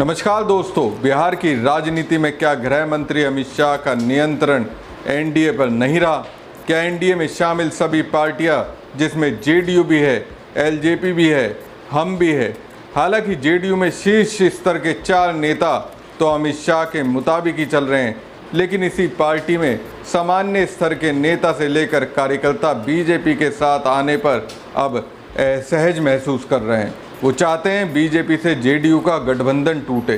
नमस्कार दोस्तों, बिहार की राजनीति में क्या गृह मंत्री अमित शाह का नियंत्रण एनडीए पर नहीं रहा? क्या एनडीए में शामिल सभी पार्टियां, जिसमें जेडीयू भी है, एलजेपी भी है, हम भी है, हालांकि जेडीयू में शीर्ष स्तर के 4 नेता तो अमित शाह के मुताबिक ही चल रहे हैं, लेकिन इसी पार्टी में सामान्य स्तर के नेता से लेकर कार्यकर्ता बीजेपी के साथ आने पर अब असहज महसूस कर रहे हैं। वो चाहते हैं बीजेपी से जेडीयू का गठबंधन टूटे।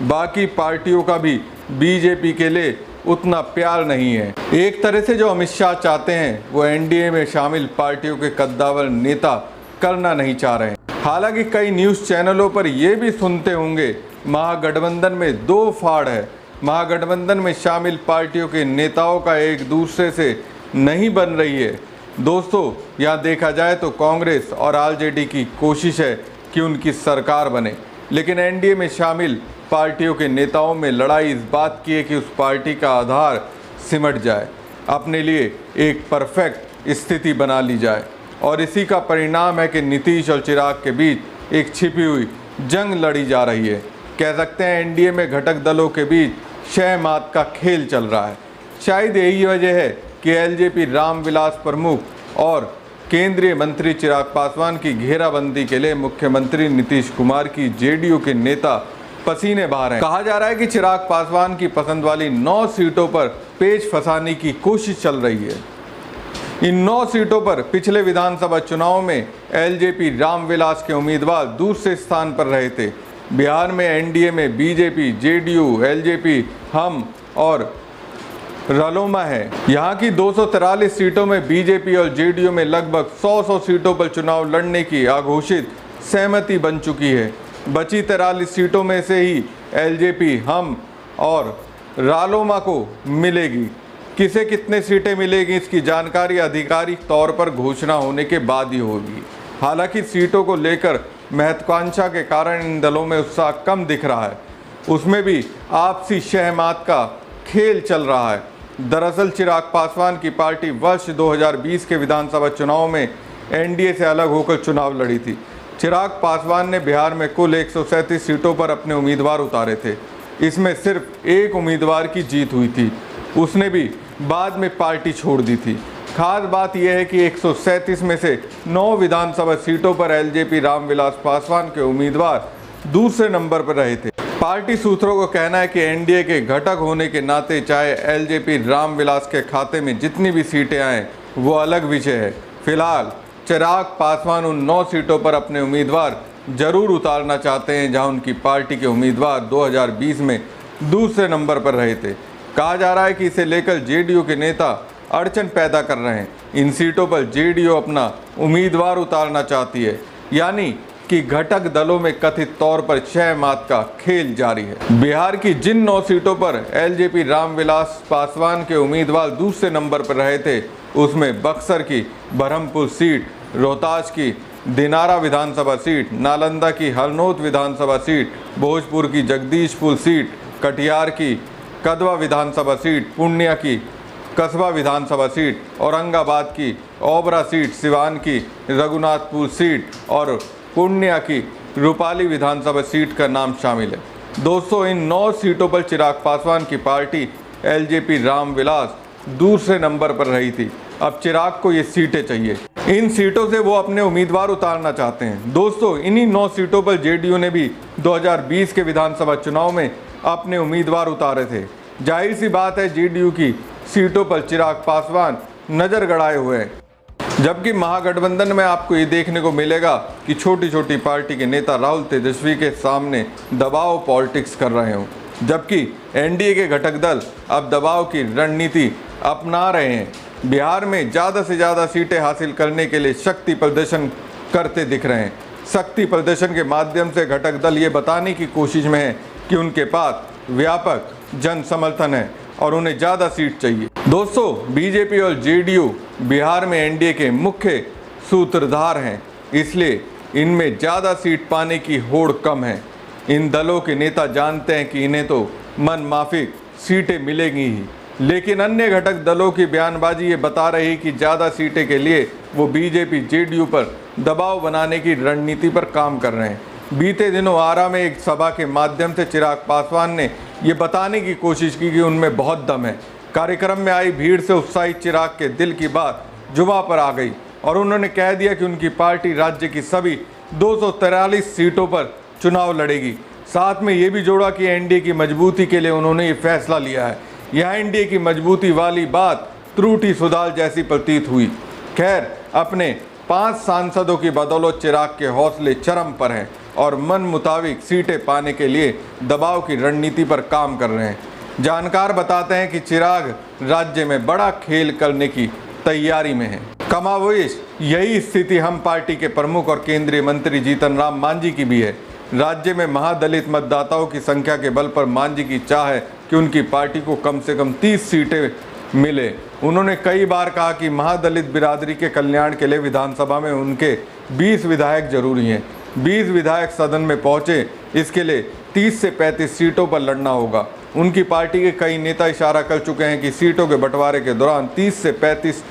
बाकी पार्टियों का भी बीजेपी के लिए उतना प्यार नहीं है। एक तरह से जो अमित शाह चाहते हैं वो एनडीए में शामिल पार्टियों के कद्दावर नेता करना नहीं चाह रहे हैं। हालांकि कई न्यूज़ चैनलों पर ये भी सुनते होंगे महागठबंधन में 2 फाड़ है। महागठबंधन में शामिल पार्टियों के नेताओं का एक दूसरे से नहीं बन रही है। दोस्तों, यहाँ देखा जाए तो कांग्रेस और आरजेडी की कोशिश है कि उनकी सरकार बने, लेकिन एनडीए में शामिल पार्टियों के नेताओं में लड़ाई इस बात की है कि उस पार्टी का आधार सिमट जाए, अपने लिए एक परफेक्ट स्थिति बना ली जाए। और इसी का परिणाम है कि नीतीश और चिराग के बीच एक छिपी हुई जंग लड़ी जा रही है। कह सकते हैं एनडीए में घटक दलों के बीच शह मात का खेल चल रहा है। शायद यही वजह है कि एलजेपी रामविलास प्रमुख और केंद्रीय मंत्री चिराग पासवान की घेराबंदी के लिए मुख्यमंत्री नीतीश कुमार की जेडीयू के नेता पसीने बहा रहे हैं। कहा जा रहा है कि चिराग पासवान की पसंद वाली 9 सीटों पर पेच फंसाने की कोशिश चल रही है। इन 9 सीटों पर पिछले विधानसभा चुनाव में एलजेपी रामविलास के उम्मीदवार दूसरे स्थान पर रहे थे। बिहार में एनडीए में बीजेपी, जेडीयू, एलजेपी, हम और रालोमा है। यहाँ की 243 सीटों में बीजेपी और जेडीयू में लगभग 100 सीटों पर चुनाव लड़ने की अघोषित सहमति बन चुकी है। बची 43 सीटों में से ही एलजेपी, हम और रालोमा को मिलेगी। किसे कितने सीटें मिलेगी इसकी जानकारी आधिकारिक तौर पर घोषणा होने के बाद ही होगी। हालांकि सीटों को लेकर महत्वाकांक्षा के कारण इन दलों में उत्साह कम दिख रहा है। उसमें भी आपसी शहमात का खेल चल रहा है। दरअसल चिराग पासवान की पार्टी वर्ष 2020 के विधानसभा चुनाव में एनडीए से अलग होकर चुनाव लड़ी थी। चिराग पासवान ने बिहार में कुल 137 सीटों पर अपने उम्मीदवार उतारे थे। इसमें सिर्फ एक उम्मीदवार की जीत हुई थी, उसने भी बाद में पार्टी छोड़ दी थी। खास बात यह है कि 137 में से 9 विधानसभा सीटों पर एलजेपी रामविलास पासवान के उम्मीदवार दूसरे नंबर पर रहे थे। पार्टी सूत्रों को कहना है कि एनडीए के घटक होने के नाते चाहे एलजेपी रामविलास के खाते में जितनी भी सीटें आएँ वो अलग विषय है। फिलहाल चिराग पासवान उन 9 सीटों पर अपने उम्मीदवार जरूर उतारना चाहते हैं जहां उनकी पार्टी के उम्मीदवार 2020 में दूसरे नंबर पर रहे थे। कहा जा रहा है कि इसे लेकर जेडीयू के नेता अड़चन पैदा कर रहे हैं। इन सीटों पर जेडीयू अपना उम्मीदवार उतारना चाहती है, यानी कि घटक दलों में कथित तौर पर शह मात का खेल जारी है। बिहार की जिन 9 सीटों पर एलजेपी रामविलास पासवान के उम्मीदवार दूसरे नंबर पर रहे थे, उसमें बक्सर की बरहमपुर सीट, रोहतास की दिनारा विधानसभा सीट, नालंदा की हरनौत विधानसभा सीट, भोजपुर की जगदीशपुर सीट, कटिहार की कदवा विधानसभा सीट, पूर्णिया की कसबा विधानसभा सीट, औरंगाबाद की ओबरा सीट, सिवान की रघुनाथपुर सीट और पूर्णिया की रूपाली विधानसभा सीट का नाम शामिल है। दोस्तों, इन 9 सीटों पर चिराग पासवान की पार्टी एलजेपी रामविलास दूसरे नंबर पर रही थी। अब चिराग को ये सीटें चाहिए। इन सीटों से वो अपने उम्मीदवार उतारना चाहते हैं। दोस्तों, इन्हीं 9 सीटों पर जेडीयू ने भी 2020 के विधानसभा चुनाव में अपने उम्मीदवार उतारे थे। जाहिर सी बात है जेडीयू की सीटों पर चिराग पासवान नजर गड़ाए हुए हैं, जबकि महागठबंधन में आपको ये देखने को मिलेगा कि छोटी छोटी पार्टी के नेता राहुल तेजस्वी के सामने दबाव पॉलिटिक्स कर रहे हों, जबकि एनडीए के घटक दल अब दबाव की रणनीति अपना रहे हैं। बिहार में ज़्यादा से ज़्यादा सीटें हासिल करने के लिए शक्ति प्रदर्शन करते दिख रहे हैं। शक्ति प्रदर्शन के माध्यम से घटक दल ये बताने की कोशिश में है कि उनके पास व्यापक जन समर्थन है और उन्हें ज़्यादा सीट चाहिए। दोस्तों, बीजेपी और जेडीयू बिहार में एनडीए के मुख्य सूत्रधार हैं, इसलिए इनमें ज़्यादा सीट पाने की होड़ कम है। इन दलों के नेता जानते हैं कि इन्हें तो मन माफिक सीटें मिलेंगी ही, लेकिन अन्य घटक दलों की बयानबाजी ये बता रही कि ज़्यादा सीटें के लिए वो बीजेपी जेडीयू पर दबाव बनाने की रणनीति पर काम कर रहे हैं। बीते दिनों आरा में एक सभा के माध्यम से चिराग पासवान ने ये बताने की कोशिश की कि उनमें बहुत दम है। कार्यक्रम में आई भीड़ से उत्साहित चिराग के दिल की बात जुबां पर आ गई और उन्होंने कह दिया कि उनकी पार्टी राज्य की सभी 243 सीटों पर चुनाव लड़ेगी। साथ में ये भी जोड़ा कि एनडीए की मजबूती के लिए उन्होंने ये फैसला लिया है। यह एनडीए की मजबूती वाली बात त्रुटि सुधार जैसी प्रतीत हुई। खैर, अपने 5 सांसदों की बदौलत चिराग के हौसले चरम पर हैं और मन मुताबिक सीटें पाने के लिए दबाव की रणनीति पर काम कर रहे हैं। जानकार बताते हैं कि चिराग राज्य में बड़ा खेल करने की तैयारी में है। कमावोश यही स्थिति हम पार्टी के प्रमुख और केंद्रीय मंत्री जीतन राम मांझी की भी है। राज्य में महादलित मतदाताओं की संख्या के बल पर मांझी की चाह है कि उनकी पार्टी को कम से कम 30 सीटें मिले। उन्होंने कई बार कहा कि महादलित बिरादरी के कल्याण के लिए विधानसभा में उनके 20 विधायक जरूरी हैं। 20 विधायक सदन में पहुंचे, इसके लिए 30 से 35 सीटों पर लड़ना होगा। उनकी पार्टी के कई नेता इशारा कर चुके हैं कि सीटों के बंटवारे के दौरान 30 से 35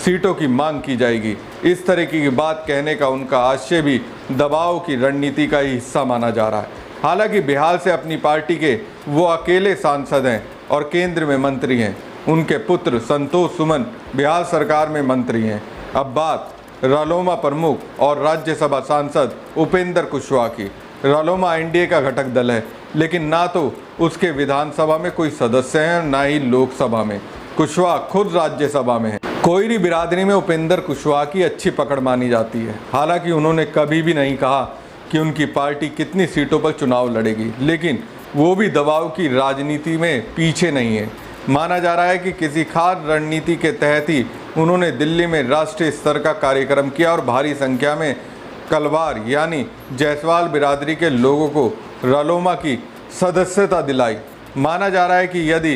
सीटों की मांग की जाएगी। इस तरह की बात कहने का उनका आशय भी दबाव की रणनीति का ही हिस्सा माना जा रहा है। हालांकि बिहार से अपनी पार्टी के वो अकेले सांसद हैं और केंद्र में मंत्री हैं। उनके पुत्र संतोष सुमन बिहार सरकार में मंत्री हैं। अब बात रालोमा प्रमुख और राज्यसभा सांसद उपेंद्र कुशवाहा की। रालोमा एनडीए का घटक दल है, लेकिन ना तो उसके विधानसभा में कोई सदस्य हैं और ना ही लोकसभा में। कुशवाहा खुद राज्यसभा में है। कोयरी बिरादरी में उपेंद्र कुशवाहा की अच्छी पकड़ मानी जाती है। हालांकि उन्होंने कभी भी नहीं कहा कि उनकी पार्टी कितनी सीटों पर चुनाव लड़ेगी, लेकिन वो भी दबाव की राजनीति में पीछे नहीं है। माना जा रहा है कि किसी खास रणनीति के तहत ही उन्होंने दिल्ली में राष्ट्रीय स्तर का कार्यक्रम किया और भारी संख्या में कलवार यानी जायसवाल बिरादरी के लोगों को रालोमा की सदस्यता दिलाई। माना जा रहा है कि यदि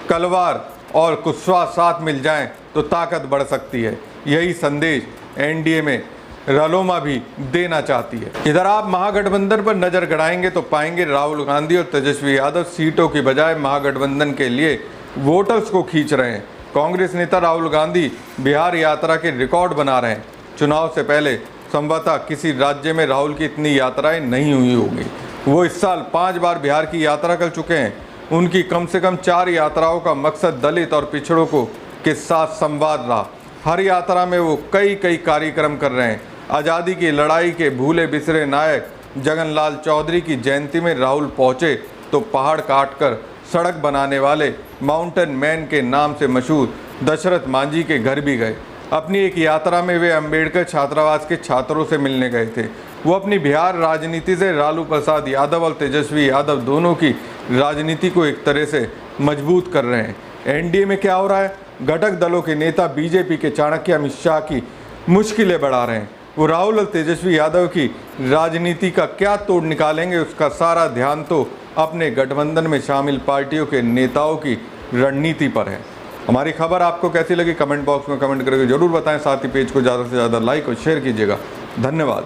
कलवार और कुशवाहा साथ मिल जाएं तो ताकत बढ़ सकती है। यही संदेश एनडीए में रालोमा भी देना चाहती है। इधर आप महागठबंधन पर नजर गड़ाएंगे तो पाएंगे राहुल गांधी और तेजस्वी यादव सीटों की बजाय महागठबंधन के लिए वोटर्स को खींच रहे हैं। कांग्रेस नेता राहुल गांधी बिहार यात्रा के रिकॉर्ड बना रहे हैं। चुनाव से पहले संभवतः किसी राज्य में राहुल की इतनी यात्राएं नहीं हुई होंगी। वो इस साल 5 बार बिहार की यात्रा कर चुके हैं। उनकी कम से कम 4 यात्राओं का मकसद दलित और पिछड़ों को के साथ संवाद रहा। हर यात्रा में वो कई कार्यक्रम कर रहे हैं। आज़ादी की लड़ाई के भूले बिसरे नायक जगनलाल चौधरी की जयंती में राहुल पहुंचे तो पहाड़ काटकर सड़क बनाने वाले माउंटेन मैन के नाम से मशहूर दशरथ मांझी के घर भी गए। अपनी एक यात्रा में वे अंबेडकर छात्रावास के छात्रों से मिलने गए थे। वो अपनी बिहार राजनीति से लालू प्रसाद यादव और तेजस्वी यादव दोनों की राजनीति को एक तरह से मजबूत कर रहे हैं। एनडीए में क्या हो रहा है? घटक दलों के नेता बीजेपी के चाणक्य अमित शाह की मुश्किलें बढ़ा रहे हैं। वो राहुल और तेजस्वी यादव की राजनीति का क्या तोड़ निकालेंगे, उसका सारा ध्यान तो अपने गठबंधन में शामिल पार्टियों के नेताओं की रणनीति पर है। हमारी खबर आपको कैसी लगी कमेंट बॉक्स में कमेंट करके जरूर बताएं। साथ ही पेज को ज़्यादा से ज़्यादा लाइक और शेयर कीजिएगा। धन्यवाद।